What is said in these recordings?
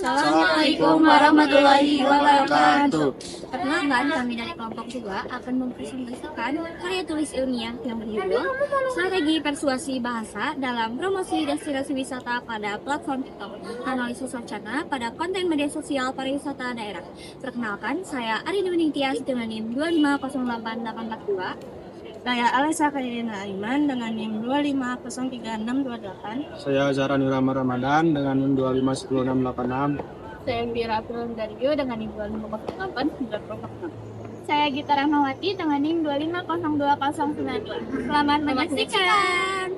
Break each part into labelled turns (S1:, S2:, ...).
S1: Assalamualaikum warahmatullahi wabarakatuh.
S2: Perkenalkan, kami dari kelompok 2 akan mempresentasikan karya tulis ilmiah yang berjudul Strategi Persuasi Bahasa dalam Promosi Destinasi Wisata pada Platform TikTok, Analisis Wacana pada Konten Media Sosial Pariwisata Daerah. Perkenalkan, saya Arini Winingtyas dengan NIM 2508842.
S1: Saya Alessa Kairina Aiman dengan NIM 2503628.
S3: Saya Zahran Rama Ramadan dengan NIM 2510686.
S4: Saya Bira Abdul Daryo dengan NIM 2508946.
S2: Saya Gita Rahmawati dengan NIM 2502092. Selamat menyaksikan.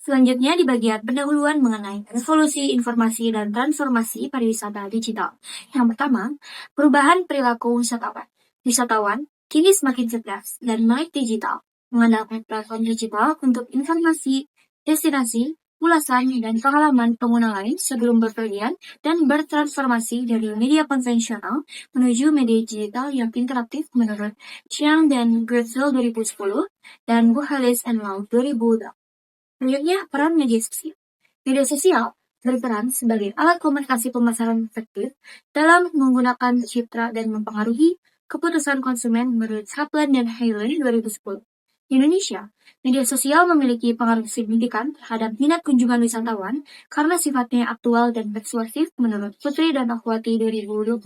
S5: Selanjutnya di bagian pendahuluan mengenai revolusi informasi dan transformasi pariwisata digital. Yang pertama, perubahan perilaku wisatawan. Wisatawan kini semakin cerdas dan melek digital, mengandalkan platform digital untuk informasi, destinasi, ulasan, dan pengalaman pengguna lain sebelum berpergian dan bertransformasi dari media konvensional menuju media digital yang interaktif menurut Chiang dan Gretel 2010 dan Buhalis and Lau 2008. Selanjutnya, peran media sosial. Media sosial berperan sebagai alat komunikasi pemasaran efektif dalam menggunakan citra dan mempengaruhi keputusan konsumen menurut Kaplan dan Halen 2010. Di Indonesia, media sosial memiliki pengaruh signifikan terhadap minat kunjungan wisatawan karena sifatnya aktual dan persuasif menurut Putri dan Akhwati 2021.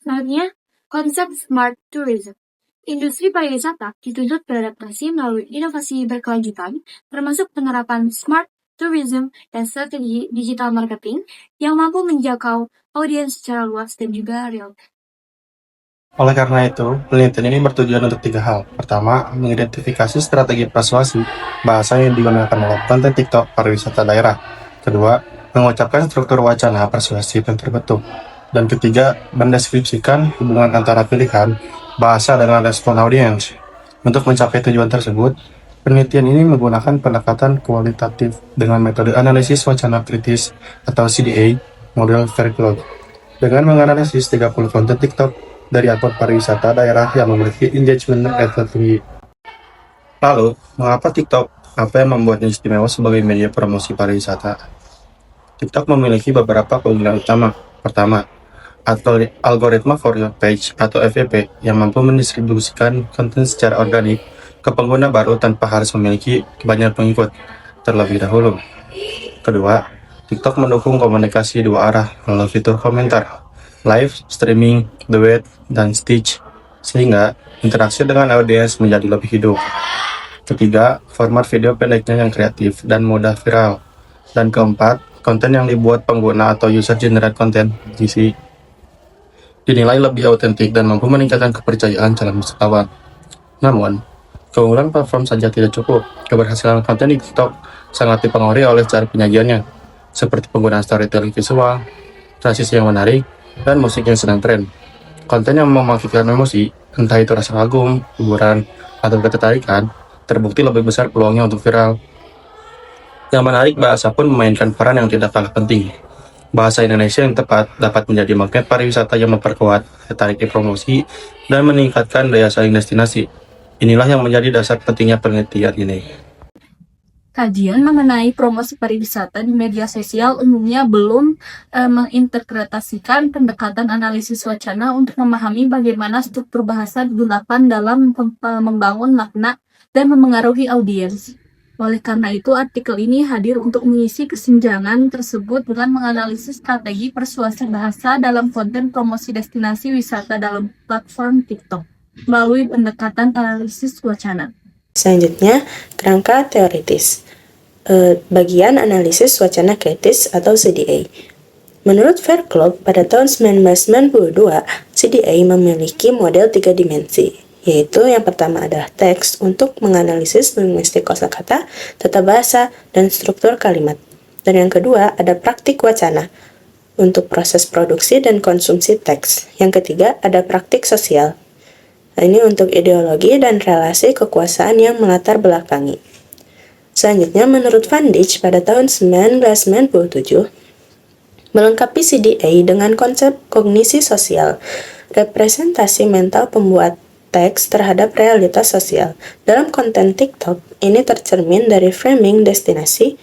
S5: Selanjutnya, konsep Smart Tourism. Industri pariwisata dituntut beradaptasi melalui inovasi berkelanjutan, termasuk penerapan Smart Tourism dan strategi digital marketing yang mampu menjangkau audiens secara luas dan juga real.
S3: Oleh karena itu, penelitian ini bertujuan untuk 3 hal. Pertama, mengidentifikasi strategi persuasi bahasa yang digunakan dalam konten TikTok pariwisata daerah. Kedua, mengucapkan struktur wacana persuasif yang terbentuk. Dan ketiga, mendeskripsikan hubungan antara pilihan bahasa dengan respon audiens. Untuk mencapai tujuan tersebut, penelitian ini menggunakan pendekatan kualitatif dengan metode analisis wacana kritis atau CDA, model Fairclough. Dengan menganalisis 30 konten TikTok dari akun pariwisata daerah yang memiliki engagement rate tertinggi. Lalu, mengapa TikTok? Apa yang membuatnya istimewa sebagai media promosi pariwisata? TikTok memiliki beberapa keunggulan utama. Pertama, algoritma for your page atau FYP yang mampu mendistribusikan konten secara organik ke pengguna baru tanpa harus memiliki banyak pengikut terlebih dahulu. Kedua, TikTok mendukung komunikasi dua arah melalui fitur komentar, live streaming, duet, dan stitch, sehingga interaksi dengan audiens menjadi lebih hidup. Ketiga, format video pendeknya yang kreatif dan mudah viral. Dan keempat, konten yang dibuat pengguna atau user-generated content (UGC) dinilai lebih autentik dan mampu meningkatkan kepercayaan calon wisatawan. Namun, keunggulan platform saja tidak cukup. Keberhasilan konten di TikTok sangat dipengaruhi oleh cara penyajiannya, seperti penggunaan storytelling visual, transisi yang menarik, dan musik yang sedang tren. Konten yang membangkitkan emosi, entah itu rasa kagum, hiburan, atau ketertarikan, terbukti lebih besar peluangnya untuk viral. Yang menarik, bahasa pun memainkan peran yang tidak kalah penting. Bahasa Indonesia yang tepat dapat menjadi magnet pariwisata yang memperkuat daya tarik promosi dan meningkatkan daya saing destinasi. Inilah yang menjadi dasar pentingnya penelitian ini.
S4: Kajian mengenai promosi pariwisata di media sosial umumnya belum menginterpretasikan pendekatan analisis wacana untuk memahami bagaimana struktur bahasa digunakan dalam membangun makna dan memengaruhi audiens. Oleh karena itu, artikel ini hadir untuk mengisi kesenjangan tersebut dengan menganalisis strategi persuasi bahasa dalam konten promosi destinasi wisata dalam platform TikTok melalui pendekatan analisis wacana.
S6: Selanjutnya, kerangka teoritis. Bagian analisis wacana kritis atau CDA. Menurut Fairclough, pada tahun 1992, CDA memiliki model 3 dimensi, yaitu yang pertama adalah teks untuk menganalisis linguistik kosakata, tata bahasa, dan struktur kalimat. Dan yang kedua ada praktik wacana untuk proses produksi dan konsumsi teks. Yang ketiga ada praktik sosial. Nah, ini untuk ideologi dan relasi kekuasaan yang melatar belakangi. Selanjutnya, menurut Van Dijk pada tahun 1997, melengkapi CDA dengan konsep kognisi sosial, representasi mental pembuat teks terhadap realitas sosial. Dalam konten TikTok, ini tercermin dari framing destinasi,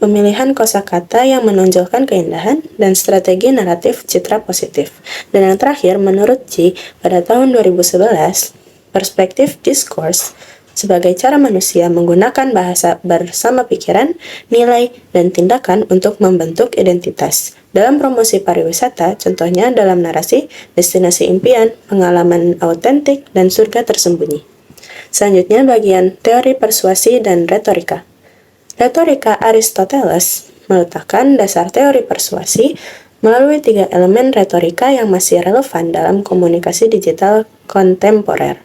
S6: pemilihan kosakata yang menonjolkan keindahan, dan strategi naratif citra positif. Dan yang terakhir, menurut G, pada tahun 2011, perspektif discourse sebagai cara manusia menggunakan bahasa bersama pikiran, nilai, dan tindakan untuk membentuk identitas. Dalam promosi pariwisata, contohnya dalam narasi, destinasi impian, pengalaman autentik, dan surga tersembunyi. Selanjutnya bagian teori persuasi dan retorika. Retorika Aristoteles meletakkan dasar teori persuasi melalui 3 elemen retorika yang masih relevan dalam komunikasi digital kontemporer,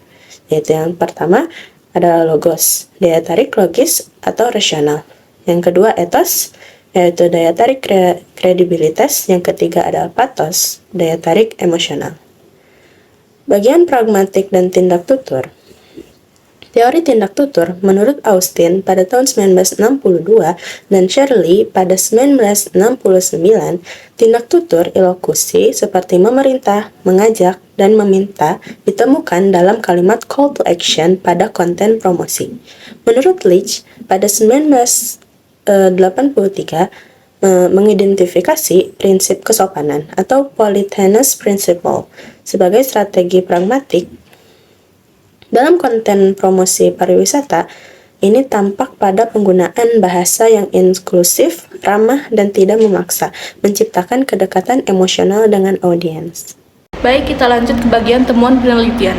S6: yaitu yang pertama adalah logos, daya tarik logis atau rasional. Yang kedua ethos, yaitu daya tarik kredibilitas. Yang ketiga adalah pathos, daya tarik emosional. Bagian pragmatik dan tindak tutur. Teori tindak tutur menurut Austin pada tahun 1962 dan Shirley pada 1969, tindak tutur ilokusi seperti memerintah, mengajak, dan meminta ditemukan dalam kalimat call to action pada konten promosi. Menurut Leach, pada 1983, mengidentifikasi prinsip kesopanan atau politeness principle sebagai strategi pragmatik dalam konten promosi pariwisata. Ini tampak pada penggunaan bahasa yang inklusif, ramah, dan tidak memaksa, menciptakan kedekatan emosional dengan audiens.
S4: Baik, kita lanjut ke bagian temuan penelitian.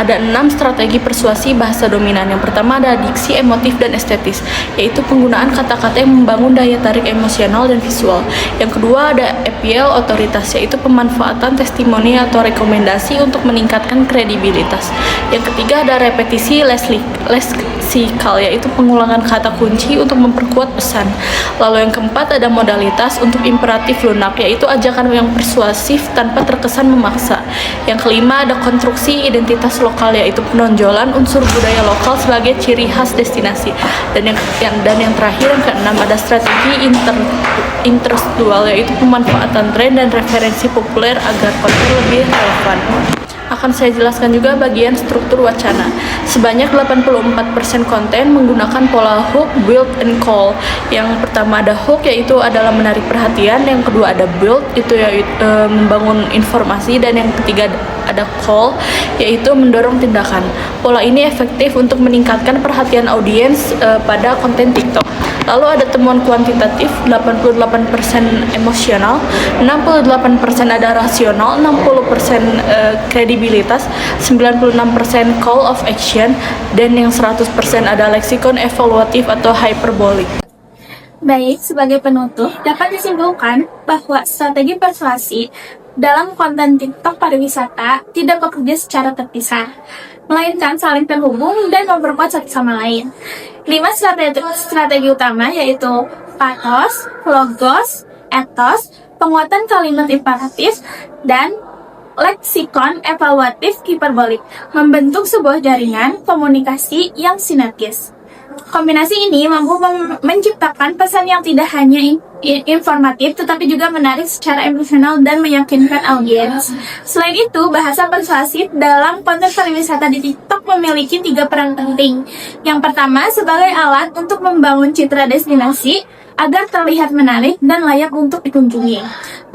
S4: Ada 6 strategi persuasi bahasa dominan. Yang pertama ada diksi, emotif, dan estetis, yaitu penggunaan kata-kata yang membangun daya tarik emosional dan visual. Yang kedua ada appeal, otoritas, yaitu pemanfaatan testimoni atau rekomendasi untuk meningkatkan kredibilitas. Yang ketiga ada repetisi leksikal, yaitu pengulangan kata kunci untuk memperkuat pesan. Lalu yang keempat ada modalitas untuk imperatif lunak, yaitu ajakan yang persuasif tanpa terkesan memaksa. Yang kelima ada konstruksi identitas lokal, yaitu penonjolan unsur budaya lokal sebagai ciri khas destinasi. Dan yang terakhir yang keenam ada strategi intertekstual, yaitu pemanfaatan tren dan referensi populer agar konten lebih relevan. Akan saya jelaskan juga bagian struktur wacana. Sebanyak 84% konten menggunakan pola hook, build, and call. Yang pertama ada hook, yaitu adalah menarik perhatian. Yang kedua ada build, itu yaitu membangun informasi. Dan yang ketiga ada call, yaitu mendorong tindakan. Pola ini efektif untuk meningkatkan perhatian audiens pada konten TikTok. Lalu ada temuan kuantitatif, 88% emosional, 68% ada rasional, 60% kredibilitas, 96% call of action, dan yang 100% ada leksikon evaluatif atau hyperbolic.
S5: Baik, sebagai penutup, dapat disimpulkan bahwa strategi persuasi dalam konten TikTok pariwisata tidak bekerja secara terpisah, melainkan saling terhubung dan memperkuat satu sama lain. 5 strategi utama yaitu pathos, logos, ethos, penguatan kalimat imperatif, dan leksikon evaluatif hiperbolik membentuk sebuah jaringan komunikasi yang sinergis. Kombinasi ini mampu menciptakan pesan yang tidak hanya informatif tetapi juga menarik secara emosional dan meyakinkan audiens. Selain itu, bahasa persuasif dalam konten pariwisata di TikTok memiliki 3 peran penting. Yang pertama, sebagai alat untuk membangun citra destinasi agar terlihat menarik dan layak untuk dikunjungi.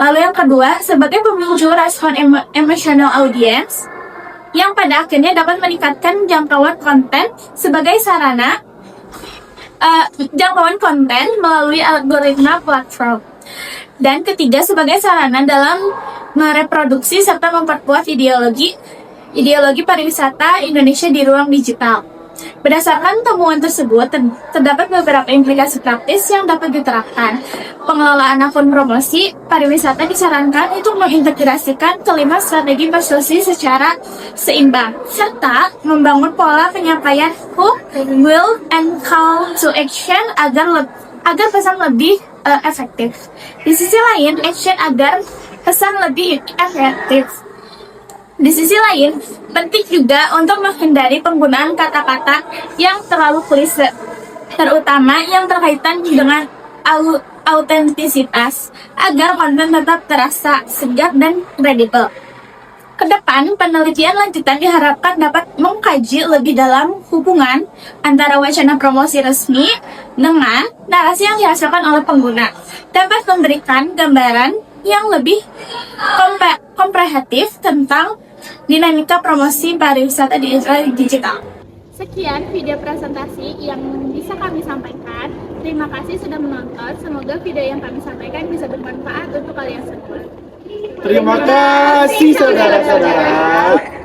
S5: Lalu yang kedua, sebagai pemicu respon emosional audiens yang pada akhirnya dapat meningkatkan jangkauan konten sebagai sarana jangkauan konten melalui algoritma platform. Dan ketiga, sebagai sarana dalam mereproduksi serta memperkuat ideologi pariwisata Indonesia di ruang digital. Berdasarkan temuan tersebut, terdapat beberapa implikasi praktis yang dapat diterapkan. Pengelolaan akun promosi pariwisata disarankan untuk mengintegrasikan kelima strategi persuasi secara seimbang, serta membangun pola penyampaian hook, will, and call to action agar pesan lebih efektif. Di sisi lain, action agar pesan lebih efektif. Di sisi lain, penting juga untuk menghindari penggunaan kata-kata yang terlalu klise, terutama yang berkaitan dengan autentisitas, agar konten tetap terasa segar dan kredibel.
S4: Kedepan, penelitian lanjutan diharapkan dapat mengkaji lebih dalam hubungan antara wacana promosi resmi dengan narasi yang dihasilkan oleh pengguna, dapat memberikan gambaran yang lebih komprehensif tentang dinamika promosi pariwisata di era digital.
S7: Sekian video presentasi yang bisa kami sampaikan. Terima kasih sudah menonton. Semoga video yang kami sampaikan bisa bermanfaat untuk kalian semua.
S3: Terima kasih saudara-saudara.